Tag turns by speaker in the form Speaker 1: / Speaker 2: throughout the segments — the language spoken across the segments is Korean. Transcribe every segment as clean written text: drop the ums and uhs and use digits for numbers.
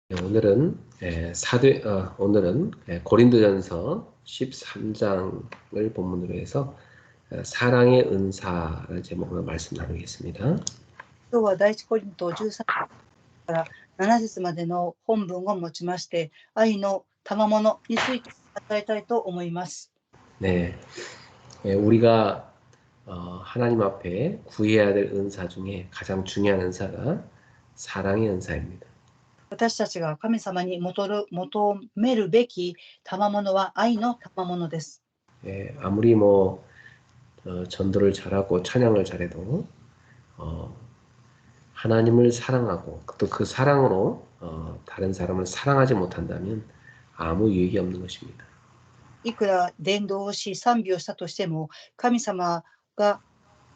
Speaker 1: 오늘은 고린도전서 13장을 본문으로 해서 사랑의 은사라는 제목으로 말씀 나누겠습니다.
Speaker 2: 今日は第一コリント13から7節までの本文を持ちまして、愛の賜物について与えたいと思います。
Speaker 1: 네, 우리가 하나님 앞에 구해야 될 은사 중에 가장 중요한 은사가 사랑의 은사입니다.
Speaker 2: 私たちが神様に求めるべき賜物は愛の賜物です。
Speaker 1: 아무리 전도를 잘하고 찬양을 잘해도 하나님을 사랑하고 또 그 사랑으로 다른 사람을 사랑하지 못한다면 아무 유익이 없는 것입니다.
Speaker 2: いくら伝道をし賛美をしたとしても、神様が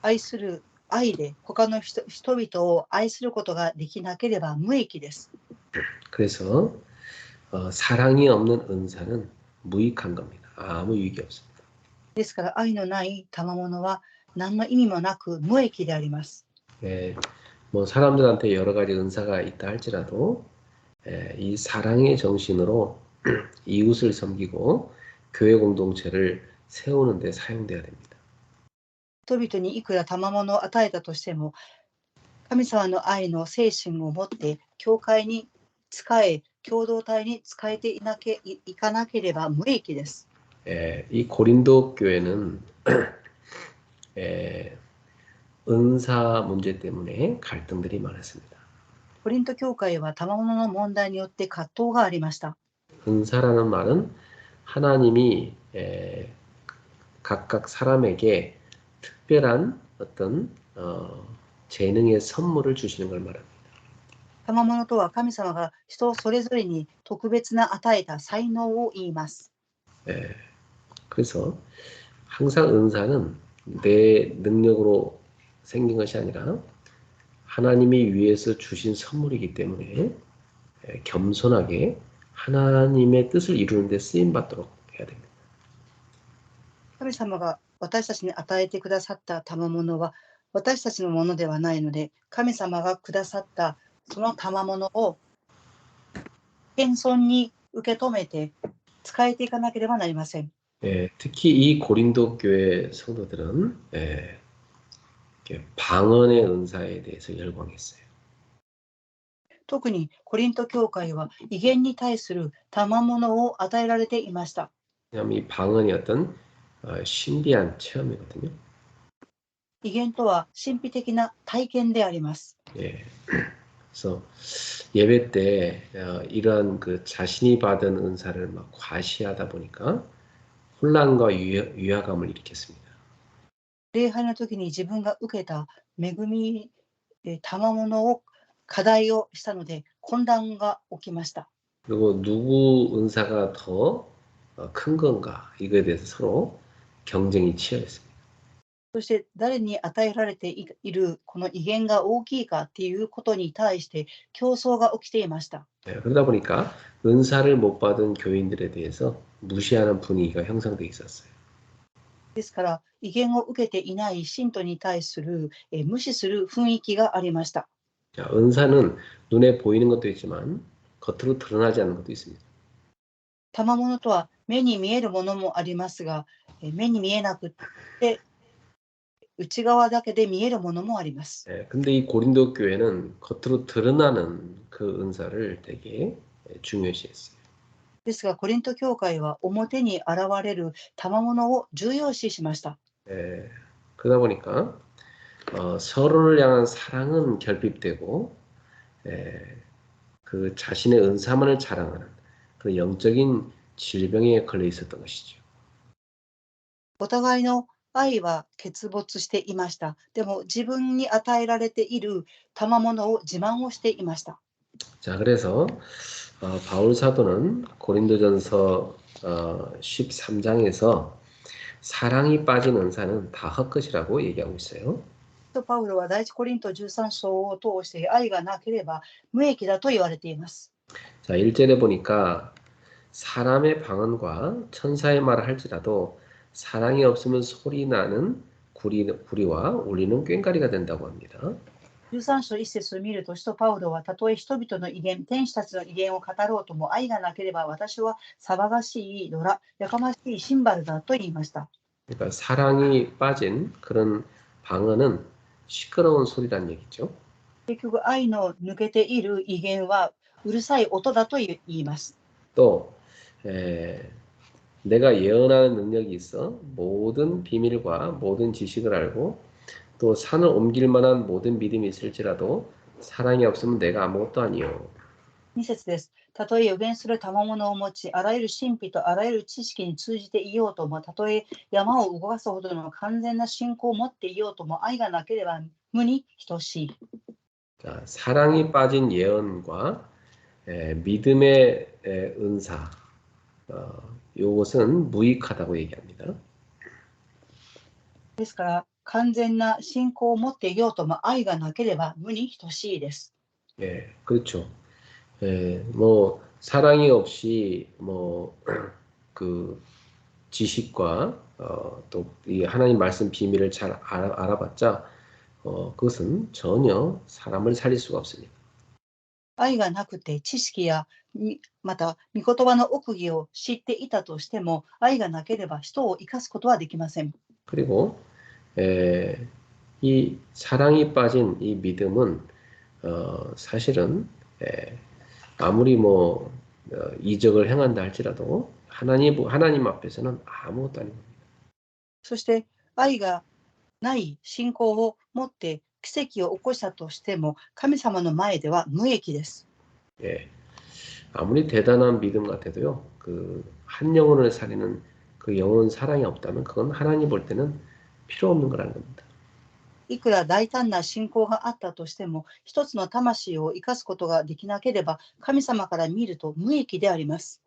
Speaker 2: 愛する愛で他の人々を愛することができなければ無益です。
Speaker 1: 그래서 사랑이 없는 은사는 무익한 겁니다. 아무 유익이 없습니다.
Speaker 2: ですから愛のない賜物は何の意味もなく無益であります。
Speaker 1: 사람들한테 여러 가지 은사가 있다 할지라도 이 사랑의 정신으로 이웃을 섬기고 교회 공동체를 세우는 데 사용돼야 됩니다.
Speaker 2: 人々にいくら賜物を与えたとしても、神様の愛の精神を持って教会に仕え、共同体に仕えていかなければ無益です。
Speaker 1: 이 고린도 교회는 은사 문제 때문에 갈등들이 많았습니다.
Speaker 2: コリント教会は賜物の問題によって葛藤がありました。
Speaker 1: 은사라는 말은 하나님이 각각 사람에게 특별한 어떤 재능의 선물을 주시는 걸 말합니다.
Speaker 2: 賜物とは神様が人それぞれに特別な与えた才能を言います。
Speaker 1: 그래서 항상 은사는 내 능력으로 생긴 것이 아니라 하나님이 위해서 주신 선물이기 때문에 겸손하게 하나님의 뜻을 이루는 데 쓰임 받도록 해야 됩니다.
Speaker 2: 神様が私たちに与えてくださった賜物は私たちのものではないので、神様がくださったその賜物を謙遜に受け止めて使えていかなければなりません。
Speaker 1: 특히 이 고린도 교회 성도들은 방언의 은사에 대해서 열광했어요.
Speaker 2: 特にコリント教会は異言に対する賜物を与えられていました。
Speaker 1: 왜냐하면 이 방언이 어떤 신비한 체험이거든요.
Speaker 2: 異言とは神秘的な体験であります。
Speaker 1: 그래서 예배 때 이러한 그 자신이 받은 은사를 막 과시하다 보니까 혼란과 위화감을 일으켰습니다.
Speaker 2: 礼拝の時に自分が受けた恵み、賜物を課題をしたので混乱が起きました。
Speaker 1: 그리고 누구 은사가 더 큰 건가 이거에 대해서 서로 경쟁이 치열했습니다.
Speaker 2: そして誰に与えられているこの威厳が大きいかっていうことに対して競争が起きていました。
Speaker 1: 그러다 보니까 은사를 못 받은 교인들에 대해서 무시하는 분위기가 형성돼 있었어요.
Speaker 2: ですから威厳を受けていない信徒に対する無視する雰囲気がありました。
Speaker 1: 은사는 눈에 보이는 것도 있지만 겉으로 드러나지 않는 것도 있습니다.
Speaker 2: 賜物とは目に見えるものもありますが、目に見えなくて内側だけで見えるものもあります。
Speaker 1: 근데 이 고린도 교회는 겉으로 드러나는 그 은사를 되게 중요시했어요.
Speaker 2: ですがコリント教会は表に現れる賜物を重要視しました。
Speaker 1: 그러다 보니까 서로를 향한 사랑은 결핍되고 그 자신의 은사만을 자랑하는 그 영적인 질병에 걸려 있었던 것이죠.
Speaker 2: お互いの愛は欠没していました。でも自分に与えられている賜物を自慢をしていました。
Speaker 1: 자, 그래서 바울 사도는 고린도전서 13장에서 사랑이 빠진 은사는 다 헛것이라고 얘기하고 있어요.
Speaker 2: パウロは第一コリント13章を通して愛がなければ無益だと言われています。
Speaker 1: 자, 1절에 보니까 사람의 방언과 천사의 말을 할지라도 사랑이 없으면 소리 나는 구리와 울리는 꽹과리가 된다고 합니다.
Speaker 2: 13章1節を見ると、使徒パウロはたとえ人々の威厳、天使たちの威厳を語ろうとも愛がなければ私は騒がしいドラ、やかましいシンバルだと言いました。
Speaker 1: 그러니까 사랑이 빠진 그런 방언은 시끄러운 소리란 얘기죠.
Speaker 2: 結局、愛の抜けている威厳はうるさい音だと言います。
Speaker 1: 또 내가 예언하는 능력이 있어 모든 비밀과 모든 지식을 알고 또 산을 옮길 만한 모든 믿음이 있을지라도 사랑이 없으면 내가 아무것도 아니요.
Speaker 2: 2節です。たとえ予言する賜物を持ち、あらゆる神秘とあらゆる知識に通じていようとも、たとえ山を動かすほどの完全な信仰を持っていようとも、愛がなければ無に等しい。
Speaker 1: 자, 사랑이 빠진 예언과 믿음의 은사, 이것은 무익하다고 얘기합니다.
Speaker 2: ですから、完全な信仰を持っていようとも、愛がなければ無に等しいです。
Speaker 1: 예, 그렇죠. 뭐 사랑이 없이 뭐 그 지식과 또 이 하나님 말씀 비밀을 잘 알아봤자 그것은 전혀 사람을 살릴 수가 없습니다.
Speaker 2: 愛がなくて知識やまた御言葉の奥義を知っていたとしても、愛がなければ人を生かすことはできません。
Speaker 1: 그리고 이 사랑이 빠진 이 믿음은 사실은 아무리 뭐 이적을 행한다 할지라도 하나님 앞에서는 아무것도 아닙니다.
Speaker 2: そして愛がない信仰を持って奇跡を起こしたとしても、神様の前では無益です。
Speaker 1: 예, 아무리 대단한 믿음 같아도요, 그 한 영혼을 살리는 그 영혼 사랑이 없다면 그건 하나님 볼 때는 필요 없는 거라는 겁니다.
Speaker 2: いくら大胆な信仰があったとしても、一つの魂を生かすことができなければ、神様から見ると無益であります。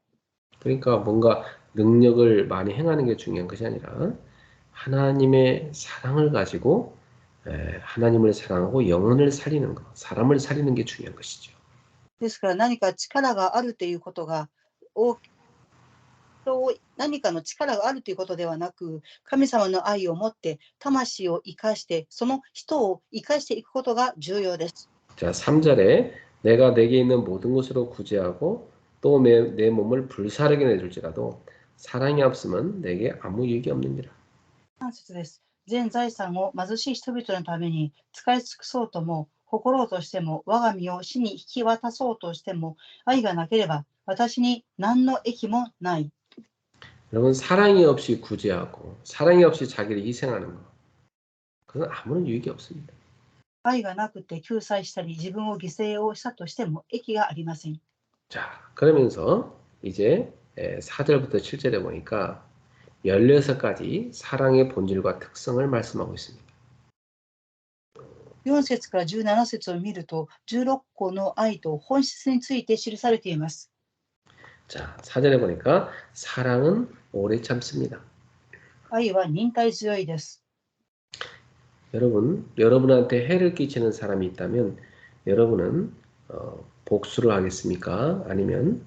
Speaker 1: 그러니까 뭔가 능력을 많이 행하는 게 중요한 것이 아니라 하나님의 사랑을 가지고 하나님을 사랑하고 영혼을 살리는 것, 사람을 살리는 게 중요한 것이죠.
Speaker 2: ですから何か力があるということが何かの力があるということではなく、神様の愛を持って魂を生かして、その人を生かしていくことが重要です。
Speaker 1: 자, 3절에 내가 내게 있는 모든 것으로 구제하고 또 내 몸을 불사르게 내줄지라도 사랑이 없으면 내게 아무 유익이 없느니라.
Speaker 2: 3節です。全財産を貧しい人々のために使い尽くそうとも、心としても、我が身を死に引き渡そうとしても、愛がなければ私に何の益もない。
Speaker 1: 여러분 사랑이 없이 구제하고 사랑이 없이 자기를 희생하는 것 그건 아무런 유익이 없습니다.
Speaker 2: 愛がなくて救済したり、自分を犠牲をしたとしても益がありません。
Speaker 1: 자, 그러면서 이제 4절부터 7절에 보니까 16가지 사랑의 본질과 특성을 말씀하고 있습니다.
Speaker 2: 4節から17節を見ると、16個の愛と本質について記されています。
Speaker 1: 자, 4절에 보니까 사랑은 오래 참습니다.
Speaker 2: 愛は忍耐強いです。
Speaker 1: 여러분한테 해를 끼치는 사람이 있다면 여러분은 복수를 하겠습니까? 아니면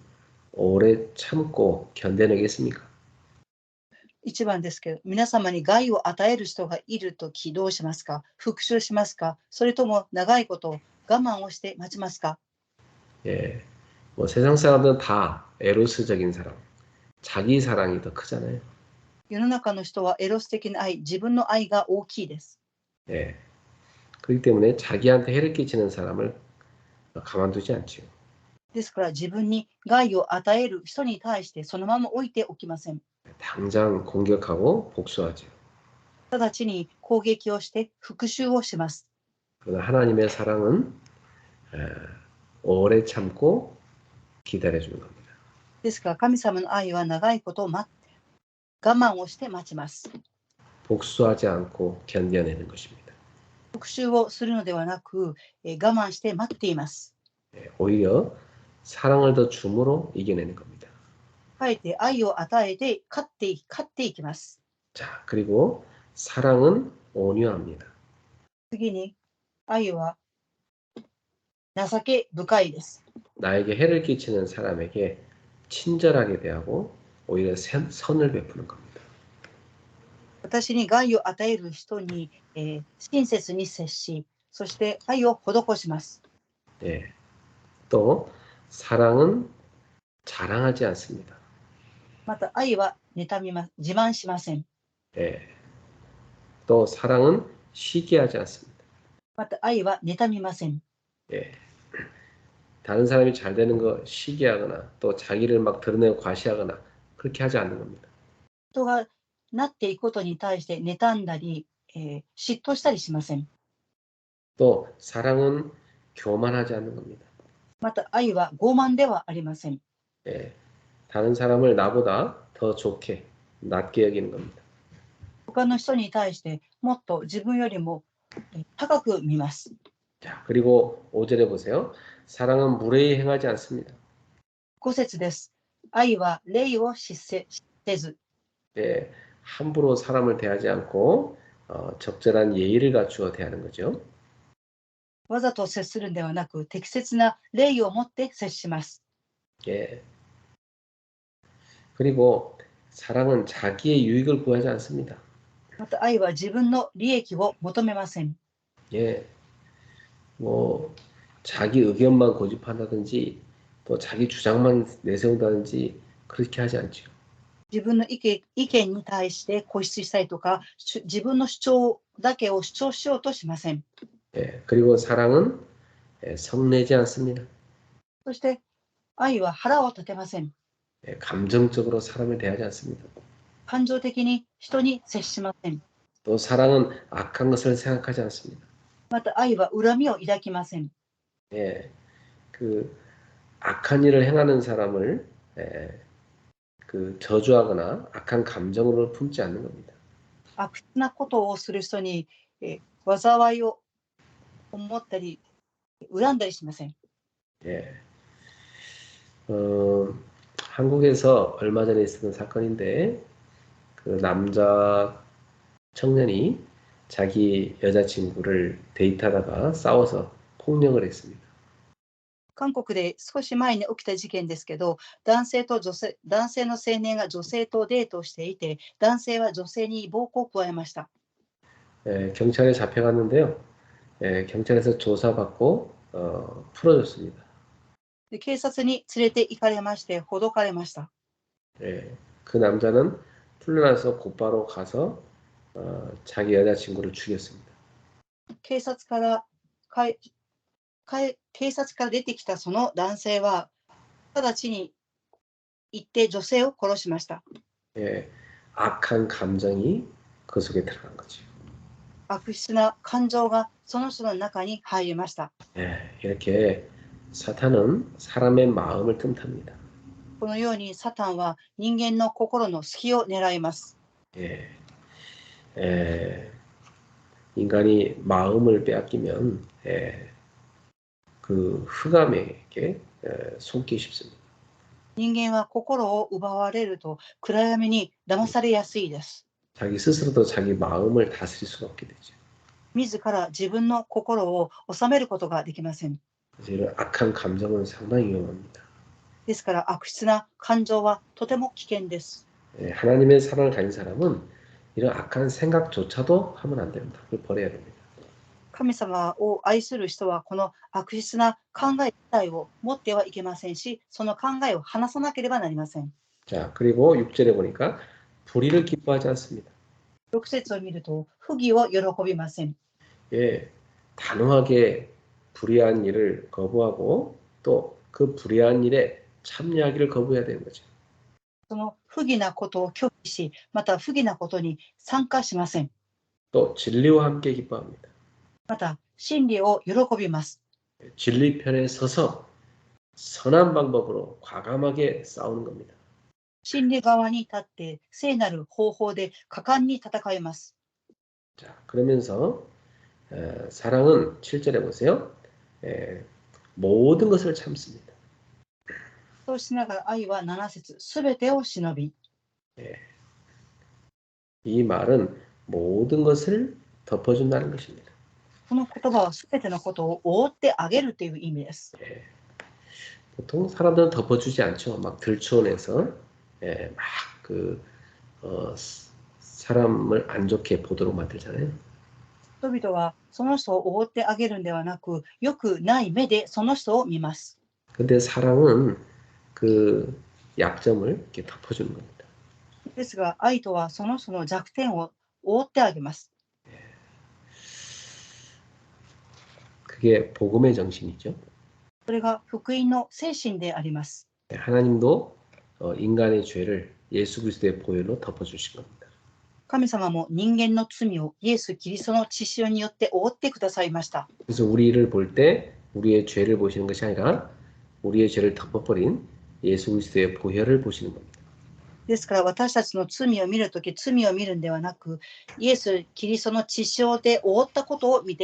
Speaker 1: 오래 참고 견뎌내겠습니까?
Speaker 2: 1番ですけど、皆様に害を与える人がいるときどうしますか？復讐しますか？それとも長いこと我慢をして待ちますか？
Speaker 1: 예, 뭐 세상 사람들은 다 에로스적인 사랑, 자기 사랑이 더 크잖아요.
Speaker 2: 世の中の人はエロス的な愛、自分の愛が大きいです。
Speaker 1: 예, 그렇기 때문에 자기한테 해를 끼치는 사람을 가만두지 않지요.
Speaker 2: ですから自分に害を与える人に対してそのまま置いておきません。
Speaker 1: 당장 공격하고 복수하지요.
Speaker 2: 直ちに攻撃をして復讐をします。
Speaker 1: 그러나 하나님의 사랑은 오래 참고 기다려주는 겁니다.
Speaker 2: ですから神様の愛は長いことを待って我慢をして待ちます。
Speaker 1: 복수하지 않고 견뎌내는 것입니다.
Speaker 2: 復讐をするのではなく、我慢して待っています。
Speaker 1: 오히려 사랑을 더 줌으로 이겨내는 겁니다.
Speaker 2: あえて愛を与えて勝っていきます。
Speaker 1: 자, 그리고 사랑은 온유합니다.
Speaker 2: 次に愛は情け深いです。
Speaker 1: 나에게 해를 끼치는 사람에게 친절하게 대하고 오히려 선을 베푸는 겁니다.
Speaker 2: 私に害を与える人に、親切に接し、そして愛を施します。
Speaker 1: 예. 또 사랑은 자랑하지 않습니다.
Speaker 2: また愛は自慢しません。
Speaker 1: 예. 또 사랑은 시기하지 않습니다.
Speaker 2: また愛は妬みません。
Speaker 1: 예. 다른 사람이 잘 되는 거 시기하거나 또 자기를 막 드러내고 과시하거나 그렇게 하지 않는 겁니다.
Speaker 2: 人がなっていくことに対して妬んだり、嫉妬したりしません。
Speaker 1: 또 사랑은 교만하지 않는 겁니다.
Speaker 2: また愛は傲慢ではありません。
Speaker 1: 예. 다른 사람을 나보다 더 좋게 낮게 여기는 겁니다.
Speaker 2: 他の人に対してもっと自分よりも高く見ます。
Speaker 1: 자, 그리고 5절에 보세요. 사랑은 무례히 행하지 않습니다.
Speaker 2: 5節です。愛は礼を失せず、
Speaker 1: 예, 함부로 사람을 대하지 않고 적절한 예의를 갖추어 대하는 거죠.
Speaker 2: わざと接するんではなく、適切な礼をもって接します。
Speaker 1: 예. 그리고 사랑은 자기의 유익을 구하지 않습니다.
Speaker 2: また愛は自分の利益を求めません。
Speaker 1: 예. 뭐 자기 의견만 고집한다든지 또 자기 주장만 내세운다든지 그렇게 하지 않죠.
Speaker 2: 自分の意見に対して固執したりとか、自分の主張だけを主張しようとしません。
Speaker 1: 예. 그리고 사랑은 성내지 않습니다.
Speaker 2: そして愛は腹を立てません。
Speaker 1: 예. 감정적으로 사람을 대하지 않습니다.
Speaker 2: 感情的に人に接しません。
Speaker 1: 또 사랑은 악한 것을 생각하지 않습니다.
Speaker 2: また愛は恨みを抱きません。
Speaker 1: 예. 그 악한 일을 행하는 사람을 그 저주하거나 악한 감정으로 품지 않는 겁니다.
Speaker 2: 悪質なことをする人に、災いを思ったり、恨んだりしません。
Speaker 1: 예. 한국에서 얼마 전에 있었던 사건인데 그 남자 청년이 자기 여자친구를 데이트하다가 싸워서 폭력을 했습니다.
Speaker 2: 韓国で少し前に起きた事件ですけど、男性の青年が女性とデートをしていて、男性は女性に暴行を加えました。
Speaker 1: 경찰에 잡혀갔는데요. 경찰에서 조사받고 풀어줬습니다.
Speaker 2: で警察に連れて行かれまして、ほどかれました。
Speaker 1: 그 남자는 풀려나서 곧바로 가서 자기 여자친구를 죽였습니다.
Speaker 2: 警察から出てきたその男性は、直ちに行って女性を殺しました。
Speaker 1: 악한 감정이 그 속에 들어간 거죠.
Speaker 2: 悪質な感情がその人の中に入りました。
Speaker 1: 이렇게 사탄은 사람의 마음을 틈탑니다.
Speaker 2: このようにサタンは人間の心の隙を狙います。
Speaker 1: 인간이 마음을 빼앗기면 그 흑암에게 속기 쉽습니다.
Speaker 2: 人間は心を奪われると暗闇に騙されやすいです。
Speaker 1: 자기 스스로도 자기 마음을 다스릴 수가 없게 되죠.
Speaker 2: 自ら自分の心を収めることができません。
Speaker 1: 그래서 이런 악한 감정은 상당히 위험합니다.
Speaker 2: ですから悪質な感情はとても危険です。
Speaker 1: 하나님의 사랑을 가진 사람은 이런 악한 생각조차도 하면 안 됩니다. 그걸 버려야 됩니다.
Speaker 2: 神様を愛する人はこの悪質な考え自体を持ってはいけませんし、その考えを話さなければなりません。
Speaker 1: 자, 그리고 6절에 보니까 불의를 기뻐하지 않습니다.
Speaker 2: 6節を見ると、不義を喜びません。
Speaker 1: 단호하게 불의한 일을 거부하고 또 그 불의한 일에 참여하기를 거부해야 되는 거죠.
Speaker 2: その不義なことを拒否し、また不義なことに参加しません。
Speaker 1: 또 진리와 함께 기뻐합니다.
Speaker 2: また真理を喜びます。
Speaker 1: 진리 편에 서서 선한 방법으로 과감하게 싸우는 겁니다.
Speaker 2: 真理側に立って聖なる方法で果敢に戦います。
Speaker 1: 자, 그러면서 사랑은 7절에 보세요. 모든 것을 참습니다.
Speaker 2: そうしながら愛は7節すべてを忍び。
Speaker 1: 이 말은 모든 것을 덮어준다는 것입니다.
Speaker 2: この言葉はすべてのことを覆ってあげるという意味です。
Speaker 1: 보통 사람들은 덮어주지 않죠. 막 들추어내서 사람을 안 좋게 보도록 만들잖아요.
Speaker 2: 人々はその人を覆ってあげるんではなく、良くない目でその人を見ます。
Speaker 1: 근데 사랑은 그 약점을 이렇게 덮어주는 겁니다.
Speaker 2: ですが、愛とはその人の弱点を覆ってあげます。
Speaker 1: 그게 복음의 정신이죠.
Speaker 2: それが福音の精神であります。
Speaker 1: 하나님도 인간의 죄를 예수 그리스도의 보혈로 덮어주신 겁니다.
Speaker 2: 神様も人間の罪をイエス・キリストの血潮によって覆ってくださいました。
Speaker 1: 그래서 우리를 볼 때 우리의 죄를 보시는 것이 아니라 우리의 죄를 덮어버린 예수 그리스도의 보혈을 보시는 겁니다.
Speaker 2: ですから私たちの罪を見るとき、罪を見るんではなく、イエス・キリストの血潮で覆ったことを見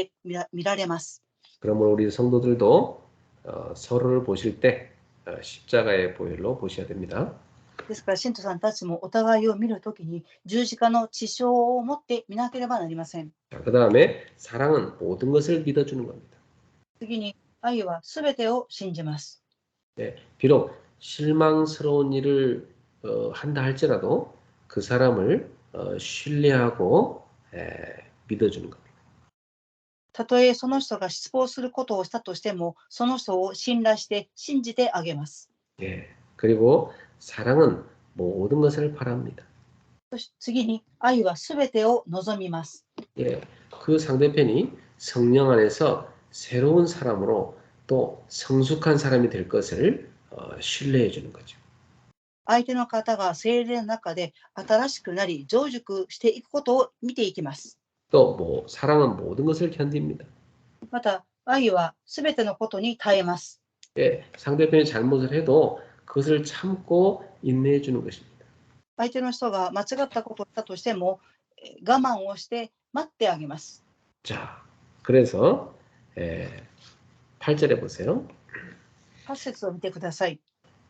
Speaker 2: られます。
Speaker 1: 그러므로 우리 성도들도 서로를 보실 때 십자가의 보혈로 보셔야 됩니다.
Speaker 2: ですから信徒さんたちもお互いを見るときに十字架の血潮を持って見なければなりません。
Speaker 1: 그 다음에 사랑은 모든 것을 믿어주는 겁니다.
Speaker 2: 次に愛はすべてを信じます。
Speaker 1: 네, 비록 실망스러운 일을 한다 할지라도 그 사람을 신뢰하고 믿어주는 겁니다.
Speaker 2: たとえその人が失望することをしたとしても、その人を信頼して信じてあげます。
Speaker 1: 예, 그리고 사랑은 모든 것을 바랍니다.
Speaker 2: そして次に愛はすべてを望みます。
Speaker 1: 예, 그 상대편이 성령 안에서 새로운 사람으로 또 성숙한 사람이 될 것을 신뢰해 주는 거죠.
Speaker 2: 相手の方が聖霊の中で新しくなり成熟していくことを見ていきます。
Speaker 1: 또 사랑은 모든 것을 견딥니다.
Speaker 2: また愛はすべてのことに耐えます。
Speaker 1: 예, 상대편이 잘못을 해도 그것을 참고 인내해 주는 것입니다.
Speaker 2: 相手の人が間違ったことをしたとしても我慢をして待ってあげます。
Speaker 1: 자, 그래서 8절에 보세요.
Speaker 2: 8節を見てください。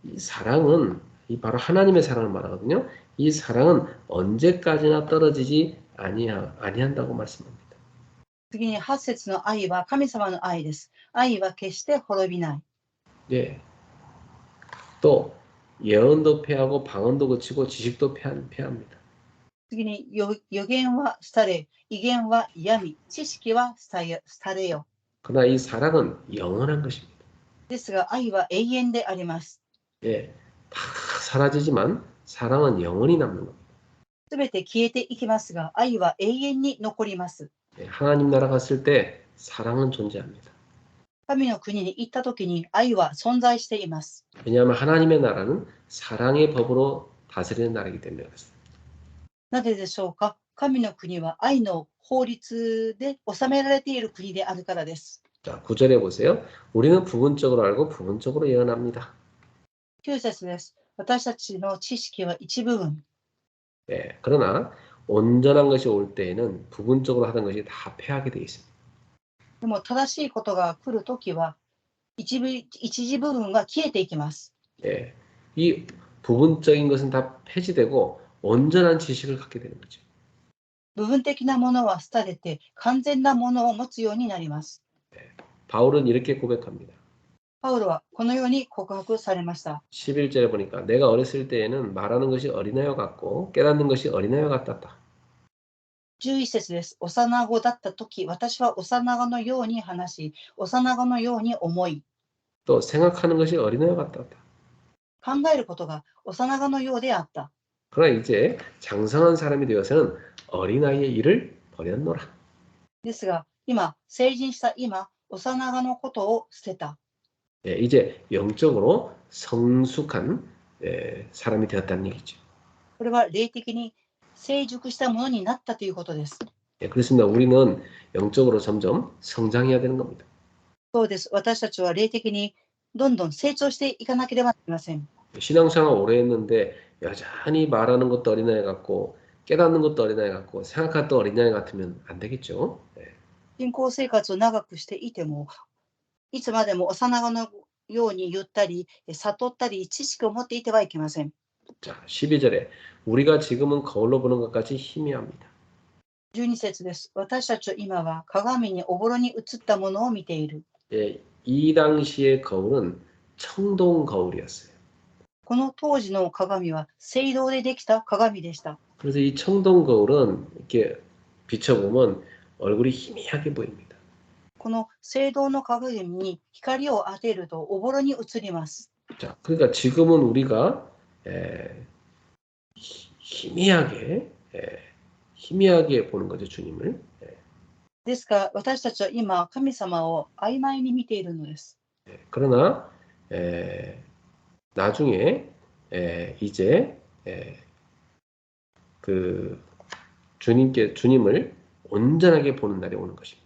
Speaker 1: 이 사랑은 이 바로 하나님의 사랑을 말하거든요. 이 사랑은 언제까지나 떨어지지 아니한다고 말씀합니다.
Speaker 2: 次に8節の愛は神様の愛です。愛は決して滅びない。
Speaker 1: 예. 또 예언도 패하고 방언도 그치고 지식도 패합니다.
Speaker 2: 次に予言は廃れ、威厳は病み、知識は廃れよ。
Speaker 1: 그러나 이 사랑은 영원한 것입니다.
Speaker 2: ですが愛は永遠であります。
Speaker 1: 예. 다 사라지지만 사랑은 영원히 남는 겁니다.
Speaker 2: すべて消えていきますが、愛は永遠に残ります。
Speaker 1: 예. 하나님 나라 갔을 때 사랑은 존재합니다.
Speaker 2: 神の国に行ったときに愛は存在しています。
Speaker 1: 왜냐하면 하나님의 나라는 사랑의 법으로 다스리는 나라이기 때문에 그렇습니다.
Speaker 2: なぜでしょうか。神の国は愛の法律で収められている国であるからです。
Speaker 1: 자, 9절에 보세요. 우리는 부분적으로 알고 부분적으로 예언합니다.
Speaker 2: 9節です。私たちの知識は一部分。
Speaker 1: 예, 그러나 온전한 것이 올 때에는 부분적으로 하던 것이 다 패하게 되어 있습니다.
Speaker 2: でも正しいことが来るときは一時部分が消えていきます。
Speaker 1: 예, 이 부분적인 것은 다 폐지되고 온전한 지식을 갖게 되는 거죠.
Speaker 2: 部分的なものは廃れて完全なものを持つようになります。
Speaker 1: 바울은 이렇게 고백합니다.
Speaker 2: パウロはこのように告白されました。
Speaker 1: 11절에 보니까 내가 어렸을 때에는 말하는 것이 어린아이와 같고 깨닫는 것이 어린아이와 같았다.
Speaker 2: 11節です。幼子だったとき、私は幼子のように話し、幼子のように思い、
Speaker 1: 또 생각하는 것이 어린아이와 같았다.
Speaker 2: 考えることが幼子のようであった。
Speaker 1: 그러나 이제 장성한 사람이 되어서는 어린아이의 일을 버렸노라.
Speaker 2: ですが、今、成人した今、幼子のことを捨てた。
Speaker 1: 예, 이제 영적으로 성숙한 사람이 되었다는 얘기죠.
Speaker 2: これは霊的に成熟したものになったということです。
Speaker 1: 예, 그렇습니다. 우리는 영적으로 점점 성장해야 되는 겁니다.
Speaker 2: そうです。私たちは霊的にどんどん成長していかなければなりません。
Speaker 1: 신앙생활 오래 했는데 여전히 말하는 것도 어린아이 같고 깨닫는 것도 어린아이 같고 생각할 때 어린아이 같으면 안 되겠죠. 예.
Speaker 2: 信仰生活を長くしていても、いつまでも幼子のように言ったり、悟ったり、知識を持っていてはいけません。
Speaker 1: 자, 12절에 우리가 지금은 거울로 보는 것까지 희미합니다.
Speaker 2: 12節です。私たちは今は鏡におぼろに映ったものを見ている。
Speaker 1: 예, 이 당시의 거울은 청동 거울이었어요.
Speaker 2: この当時の鏡は青銅でできた鏡でした。
Speaker 1: 그래서 이 청동 거울은 이렇게 비춰보면 얼굴이 희미하게 보입니다.
Speaker 2: この聖堂の鏡に光を当てるとおぼろに映ります。
Speaker 1: 자, 그러니까 지금은 우리가 희미하게 희미하게 보는 거죠, 주님을.
Speaker 2: ですが、私たちは今、神様を曖昧に見ているのです。
Speaker 1: 그러나 나중에 이제 그 주님을 온전하게 보는 날이 오는 것입니다.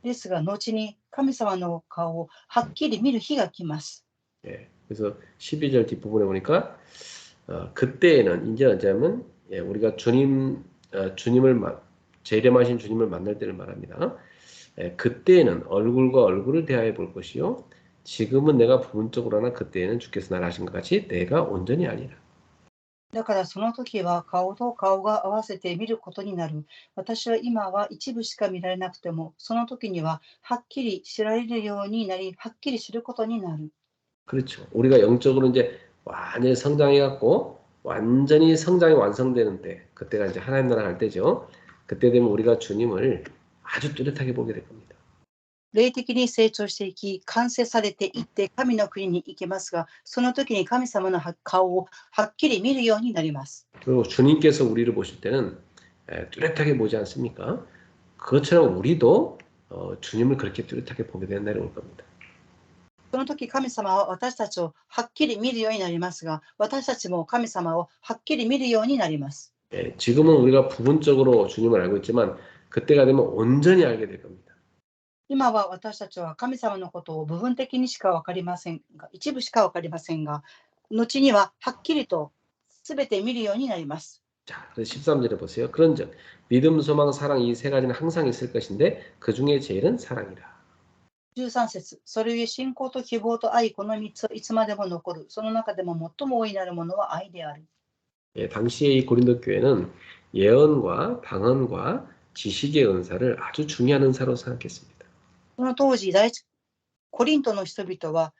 Speaker 2: ですが、後に神様の顔をはっきり見る日が来ます。
Speaker 1: 그래서 12절 뒷부분에 보니까 그때에는 이제 어쩌면 우리가 주님을 재림하신 주님을 만날 때를 말합니다. 그때에는 얼굴과 얼굴을 대하여 볼 것이요 지금은 내가 부분적으로 하나 그때에는 주께서 나를 하신 것 같이 내가 온전히 아니라.
Speaker 2: だからその時は顔と顔が合わせて見ることになる。私は今は一部しか見られなくても、その時にははっきり知られるようになり、はっきり知ることになる。
Speaker 1: 그렇죠. 우리가 영적으로 이제 완전히 성장해 갖고 완전히 성장이 완성되는 때, 그때가 이제 하나님 나라 갈 때죠. 그때 되면 우리가 주님을 아주 뚜렷하게 보게 될 겁니다.
Speaker 2: 霊的に成長していき、完成されていって神の国に行きますが、その時に神様の顔をはっきり見るようになります。
Speaker 1: 그리고 주님께서 우리를 보실 때는 뚜렷하게 보지 않습니까? 그것처럼 우리도 주님을 그렇게 뚜렷하게 보게 되는 날이 올 겁니다.
Speaker 2: その時神様は私たちをはっきり見るようになりますが、私たちも神様をはっきり見るようになります。
Speaker 1: 지금은 우리가 부분적으로 주님을 알고 있지만 그때가 되면 온전히 알게 될 겁니다.
Speaker 2: 今は私たちは神様のことを部分的にしか分かりませんが、一部しか分かりませんが、後にははっきりと全て見るようになります。
Speaker 1: 자, 그래서 13절에 보세요. 그런즉 믿음, 소망, 사랑 이 세 가지는 항상 있을 것인데 그 중에 제일은 사랑이라.
Speaker 2: 13節、それゆえ信仰と希望と愛、この3つはいつまでも残る。その中でも最も大いなるものは愛である。
Speaker 1: 당시에 이 고린도 교회는 예언과 방언과 지식의 은사를 아주 중요한 은사로 생각했습니다.
Speaker 2: その当時、第一コリントの人々は、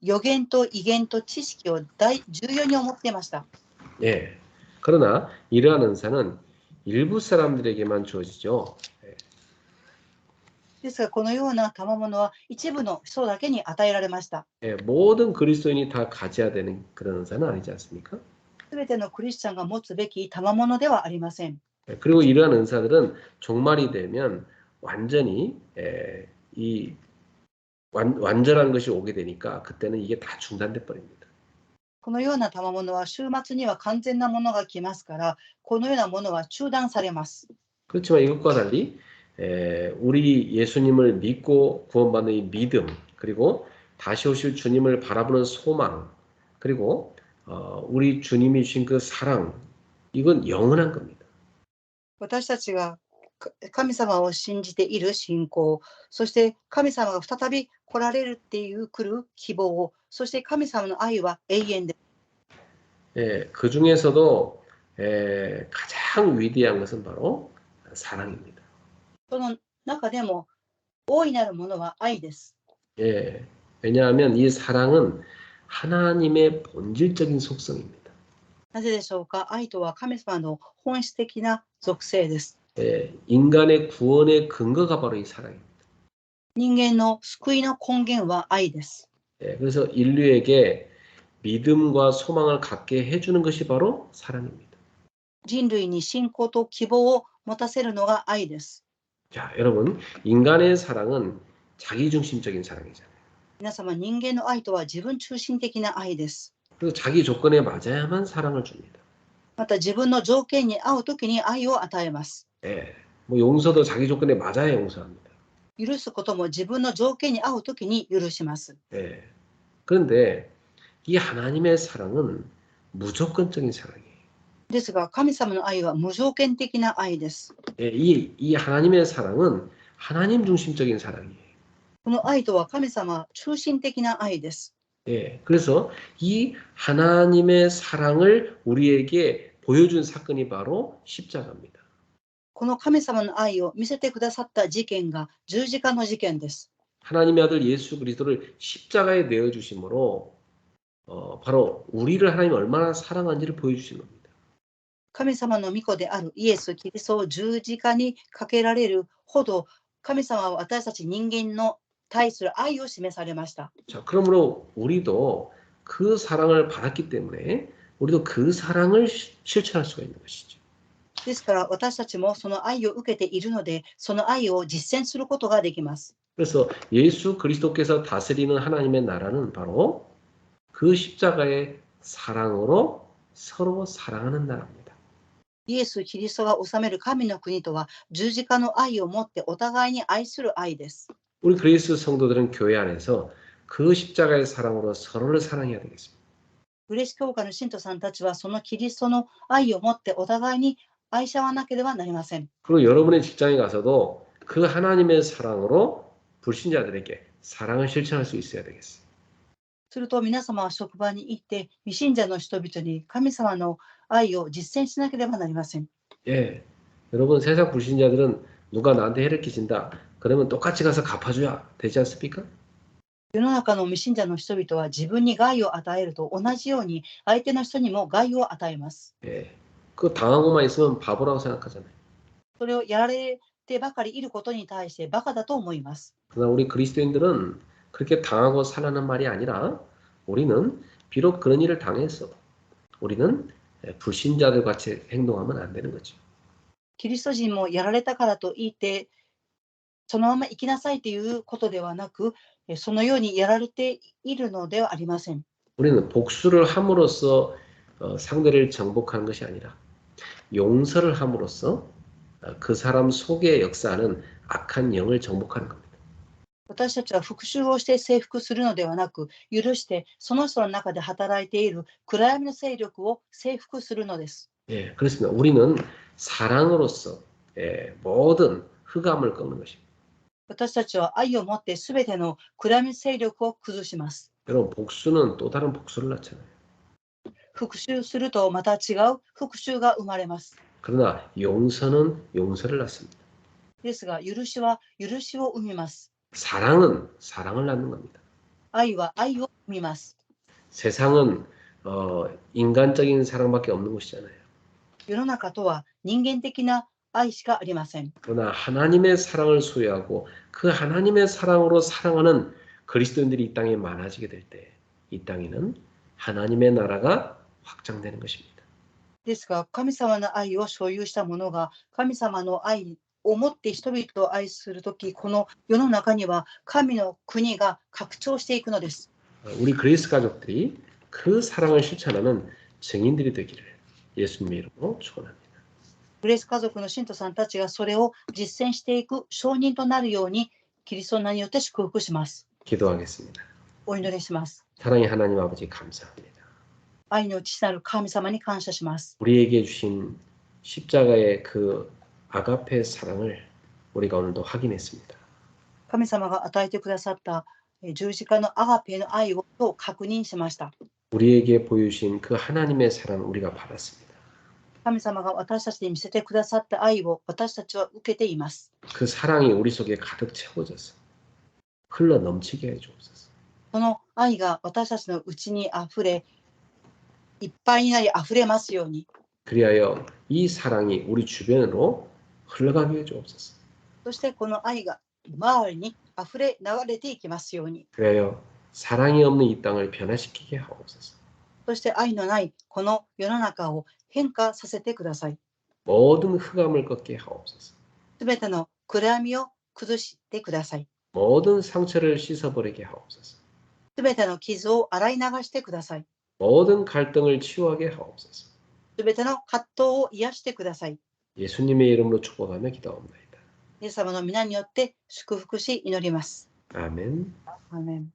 Speaker 2: 予言と異言と知識を重要に思っていました。
Speaker 1: 그러나 이러한 은사는 일부 사람들에게만 주어지죠.
Speaker 2: ですが、このような賜物は一部の人だけに与えられました。
Speaker 1: 모든 그리스도인이 다 가져야 되는 그런 은사는 아니지 않습니까?
Speaker 2: すべてのクリスチャンが持つべき賜物ではありません。
Speaker 1: 그리고 이러한 은사들은 종말이 되면 완전히 이 완전한 것이 오게 되니까 그때는 이게 다 중단돼 버립니다.
Speaker 2: このような賜物は週末には完全なものが来ますから、このようなものは中断されます。
Speaker 1: 그렇지만 이것과 달리 우리 예수님을 믿고 구원받는 이 믿음, 그리고 다시 오실 주님을 바라보는 소망, 그리고 우리 주님이 주신 그 사랑, 이건 영원한 겁니다.
Speaker 2: 私たちが神様を信じている信仰、そして神様が再び来られるっていう来る希望、そして神様の愛は永遠です。
Speaker 1: 그 중에서도 가장 위대한 것은 바로 사랑입니다.
Speaker 2: その中でも大いなるものは愛です。
Speaker 1: 왜냐하면 이 사랑은 하나님의 본질적인 속성입니다.
Speaker 2: なぜでしょうか。愛とは神様の本質的な属性です。
Speaker 1: 인간의 구원의 근거가 바로 이 사랑입니다.
Speaker 2: 人間の救いの根源は愛です。
Speaker 1: 그래서 인류에게 믿음과 소망을 갖게 해주는 것이 바로 사랑입니다.
Speaker 2: 人類に信仰と希望を持たせるのが愛です。
Speaker 1: 자, 여러분, 인간의 사랑은 자기중심적인 사랑이잖아요.
Speaker 2: 皆様、人間の愛とは自分中心的な愛です。
Speaker 1: 그래서 자기 조건에 맞아야만 사랑을 줍니다.
Speaker 2: また自分の条件に合うときに愛を与えます。
Speaker 1: 뭐 용서도 자기 조건에 맞아야 용서합니다.
Speaker 2: 許すことも自分の条件に合うときに許します。
Speaker 1: 그런데 이 하나님의 사랑은 무조건적인 사랑이에요.
Speaker 2: ですが、神様の愛は無条件的な愛です。
Speaker 1: 이 하나님의 사랑은 하나님 중심적인 사랑이에요.
Speaker 2: この愛とは神様中心的な愛です。
Speaker 1: 그래서 이 하나님의 사랑을 우리에게 보여준 사건이 바로 십자가입니다.
Speaker 2: この神様の愛を見せてくださった事件が十字架の事件です。
Speaker 1: 하나님의 아들 예수 그리스도를 십자가에 내어주심으로 바로 우리를 하나님이 얼마나 사랑한지를 보여주신 겁니다.
Speaker 2: 神様の御子であるイエス・キリストを十字架にかけられるほど、神様は私たち人間の対する愛を示されました。
Speaker 1: 자, 그러므로 우리도 그 사랑을 받았기 때문에 우리도 그 사랑을 실천할 수가 있는 것이죠.
Speaker 2: ですから私たちもその愛を受けているので、その愛を実践することができます。
Speaker 1: 그래서 예수 그리스도께서 다스리는 하나님의 나라는 바로 그 십자가의 사랑으로 서로 사랑하는 나라입니다.
Speaker 2: イエス・キリストが治める神の国とは、十字架の愛を持ってお互いに愛する愛です。
Speaker 1: 우리 그리스 성도들은 교회 안에서 그 십자가의 사랑으로 서로를 사랑해야 되겠습니다.
Speaker 2: グレース教会の信徒さんたちは、そのキリストの愛を持ってお互いに愛し合わなければなりません。
Speaker 1: 그리고 여러분의 직장에 가서도 그 하나님의 사랑으로 불신자들에게 사랑을 실천할 수 있어야 되겠어요.
Speaker 2: すると皆様は職場に行って未信者の人々に神様の愛を実践しなければなりません。
Speaker 1: 예, 여러분 세상 불신자들은 누가 나한테 해를 끼친다. 그러면 똑같이 가서 갚아줘야 되지 않습니까?
Speaker 2: 世の中の未信者の人々は自分に害を与えると同じように相手の人にも害を与えます。
Speaker 1: 예, 그 당하고만 있으면 바보라고 생각하잖아요.
Speaker 2: それをやられてばかりいることに対してバカだと思います。
Speaker 1: 그러나 우리 그리스도인들은 그렇게 당하고 살라는 말이 아니라 우리는 비록 그런 일을 당했어도 우리는 불신자들 같이 행동하면 안 되는 거죠.
Speaker 2: キリスト人もやられたからといってそのまま生きなさいということではなく、そのようにやられているのではありません。
Speaker 1: 우리는 복수를 함으로써 상대를 정복하는 것이 아니라 용서를 함으로써 그 사람 속에 역사하는 악한 영을 정복하는 겁니다.
Speaker 2: 私たちは復讐をして征服するのではなく、許してその人の中で働いている暗闇の勢力を征服するのです。
Speaker 1: 예, 그렇습니다. 우리는 사랑으로서 모든 흑암을 꺾는 것입니다.
Speaker 2: 私たちは愛を持ってすべての暗闇勢力を崩します。
Speaker 1: 여러분 복수는 또 다른 복수를 낳잖아요.
Speaker 2: 復讐するとまた違う復讐が生まれます。
Speaker 1: 그러나 용서는 용서를 낳습니다.
Speaker 2: ですが、許しは許しを生みます。
Speaker 1: 사랑은 사랑을 낳는 겁니다.
Speaker 2: 愛は愛を生みます。
Speaker 1: 세상은 인간적인 사랑밖에 없는 곳이잖아요.
Speaker 2: 世の中とは人間的な愛しかありません。
Speaker 1: 그러나 하나님의 사랑을 소유하고 그 하나님의 사랑으로 사랑하는 그리스도인들이 이 땅에 많아지게 될 때 이 땅에는 하나님의 나라가 확장되는 것입니다.
Speaker 2: ですが、神様の愛を所有した者が神様の愛を持って人々を愛するとき、この世の中には神の国が拡張していくのです。
Speaker 1: 우리 그리스 가족들이 그 사랑을 실천하는 증인들이 되기를 예수님의 이름으로 축원합니다.
Speaker 2: グレース家族の信徒さんたちがそれを実践していく証人となるように、キリストの名によって祝福します。
Speaker 1: 기도하겠습니다.
Speaker 2: お祈りします。
Speaker 1: 사랑의 하나님 아버지 감사합니다.
Speaker 2: 愛の父なる神様に感謝します。
Speaker 1: 우리에게 주신 십자가의 그 아가페 사랑을 우리가 오늘도 확인했습니다.
Speaker 2: 神様が与えてくださった十字架のアガペの愛を確認しました。
Speaker 1: 우리에게 보여주신 그 하나님의 사랑을 우리가 받았습니다.
Speaker 2: 神様が私たちに見せてくださった愛を私たちは受けています。
Speaker 1: 그 사랑이 우리 속에 가득 채워져서 흘러 넘치게 해주옵소서.
Speaker 2: その愛が私たちのうちにあふれ、いっぱいになりあふれますように。
Speaker 1: 그리하여 이 사랑이 우리 주변으로 흘러가게 해주옵소서.
Speaker 2: そしてこの愛が周りにあふれ流れていきますように。
Speaker 1: 그리하여 사랑이 없는 이 땅을 변화시키게 하옵소서.
Speaker 2: そして愛のないこの世の中を変化させてください。
Speaker 1: 모든 흑암을 꺾게 하옵소서.
Speaker 2: すべての暗闇を崩してください。
Speaker 1: 모든 상처를 씻어버리게 하옵소서.
Speaker 2: すべての傷を洗い流してください。
Speaker 1: 모든 갈등을 치유하게 하옵소서.
Speaker 2: すべての葛藤を癒してください。
Speaker 1: 예수님의 이름으로 축복하며 기도합니다.
Speaker 2: イエス様の皆によって祝福し祈ります。
Speaker 1: 아멘.
Speaker 2: アーメン。